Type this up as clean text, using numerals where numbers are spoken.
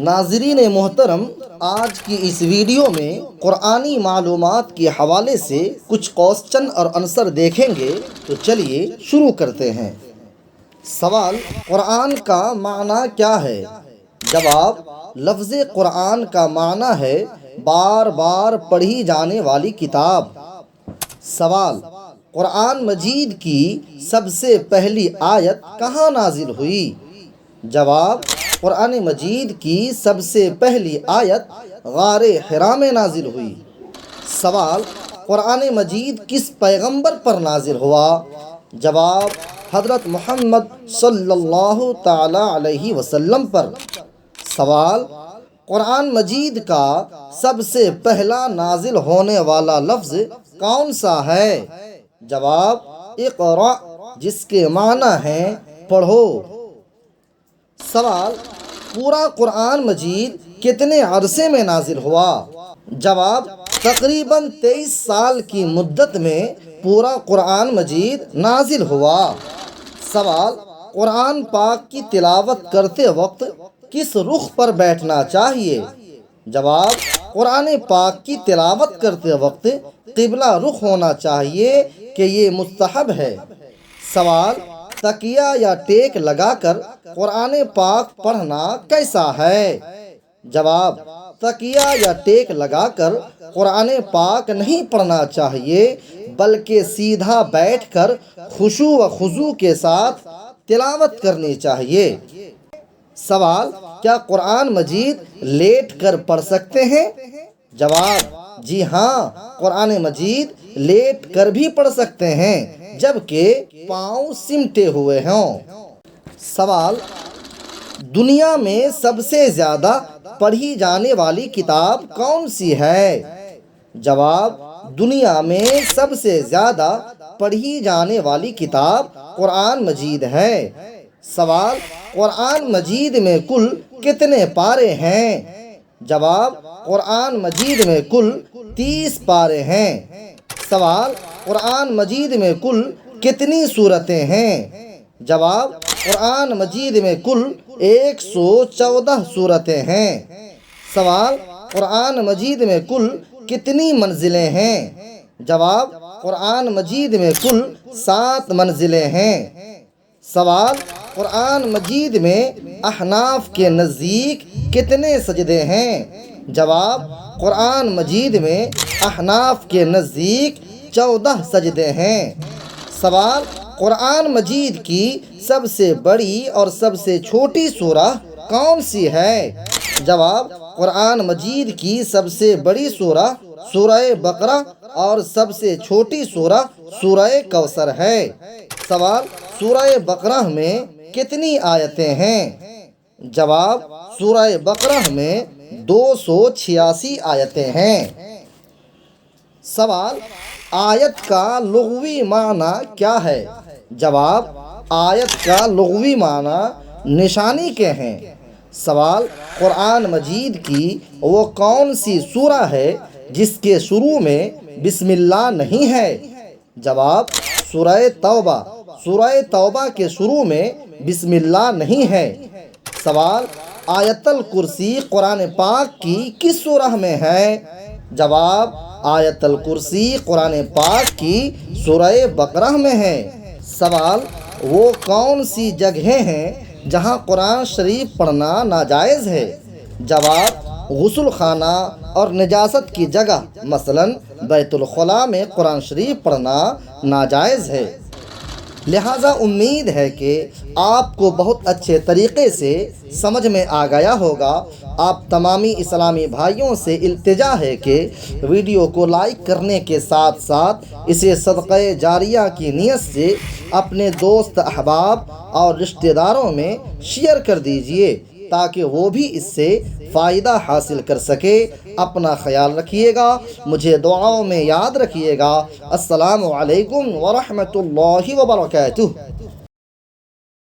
ناظرین محترم، آج کی اس ویڈیو میں قرآنی معلومات کے حوالے سے کچھ کوسچن اور آنسر دیکھیں گے، تو چلیے شروع کرتے ہیں۔ سوال: قرآن کا معنی کیا ہے؟ جواب: لفظ قرآن کا معنی ہے بار بار پڑھی جانے والی کتاب۔ سوال: قرآن مجید کی سب سے پہلی آیت کہاں نازل ہوئی؟ جواب: قرآن مجید کی سب سے پہلی آیت غار حرا میں نازل ہوئی۔ سوال: قرآن مجید کس پیغمبر پر نازل ہوا؟ جواب: حضرت محمد صلی اللہ تعالی علیہ وسلم پر۔ سوال: قرآن مجید کا سب سے پہلا نازل ہونے والا لفظ کون سا ہے؟ جواب: اقرأ، جس کے معنی ہیں پڑھو۔ سوال: پورا قرآن مجید کتنے عرصے میں نازل ہوا؟ جواب: تقریباً 23 سال کی مدت میں پورا قرآن مجید نازل ہوا۔ سوال: قرآن پاک کی تلاوت کرتے وقت کس رخ پر بیٹھنا چاہیے؟ جواب: قرآن پاک کی تلاوت کرتے وقت قبلہ رخ ہونا چاہیے کہ یہ مستحب ہے۔ سوال: تکیہ یا ٹیک لگا کر قرآن پاک پڑھنا کیسا ہے؟ جواب: تکیہ یا ٹیک لگا کر قرآن پاک نہیں پڑھنا چاہیے، بلکہ سیدھا بیٹھ کر خشوع و خضوع کے ساتھ تلاوت کرنی چاہیے۔ سوال: کیا قرآن مجید لیٹ کر پڑھ سکتے ہیں؟ جواب: جی ہاں، قرآن مجید لیٹ کر بھی پڑھ سکتے ہیں، جبکہ پاؤں سمٹے ہوئے ہوں۔ سوال: دنیا میں سب سے زیادہ پڑھی جانے والی کتاب کون سی ہے؟ جواب: دنیا میں سب سے زیادہ پڑھی جانے والی کتاب قرآن مجید ہے۔ سوال: قرآن مجید میں کل کتنے پارے ہیں؟ جواب: قرآن مجید میں کل 30 پارے ہیں۔ سوال: قرآن مجید میں کل کتنی سورتیں ہیں؟ جواب: قرآن مجید میں کل 114 سورتیں ہیں۔ سوال: قرآن مجید میں کل کتنی منزلیں ہیں؟ جواب: قرآن مجید میں کل 7 منزلیں ہیں۔ سوال: قرآن مجید میں احناف کے نزدیک کتنے سجدے ہیں؟ جواب: قرآن مجید میں احناف کے نزدیک 14 سجدے ہیں۔ سوال: قرآن مجید کی سب سے بڑی اور سب سے چھوٹی سورہ کون سی ہے؟ جواب: قرآن مجید کی سب سے بڑی سورہ سورہ بقرہ اور سب سے چھوٹی سورہ سورہ کوثر ہے۔ سوال: سورہ بقرہ میں کتنی آیتیں ہیں؟ جواب: سورہ بقرہ میں 286 آیتیں ہیں۔ سوال: آیت کا لغوی معنی کیا ہے؟ جواب: آیت کا لغوی معنی نشانی کے ہیں۔ سوال: قرآن مجید کی وہ کون سی سورہ ہے جس کے شروع میں بسم اللہ نہیں ہے؟ جواب: سورہ توبہ۔ سورہ توبہ کے شروع میں بسم اللہ نہیں ہے۔ سوال: آیت الکرسی قرآن پاک کی کس سورہ میں ہے؟ جواب: آیت الکرسی قرآن پاک کی سورہ بقرہ میں ہے۔ سوال: وہ کون سی جگہیں ہیں جہاں قرآن شریف پڑھنا ناجائز ہے؟ جواب: غسل خانہ اور نجاست کی جگہ مثلاً بیت الخلاء میں قرآن شریف پڑھنا ناجائز ہے۔ لہٰذا امید ہے کہ آپ کو بہت اچھے طریقے سے سمجھ میں آ گیا ہوگا۔ آپ تمامی اسلامی بھائیوں سے التجا ہے کہ ویڈیو کو لائک کرنے کے ساتھ ساتھ اسے صدقہ جاریہ کی نیت سے اپنے دوست احباب اور رشتہ داروں میں شیئر کر دیجئے تاکہ وہ بھی اس سے فائدہ حاصل کر سکے۔ اپنا خیال رکھیے گا، مجھے دعاؤں میں یاد رکھیے گا۔ السلام علیکم ورحمۃ اللہ وبرکاتہ۔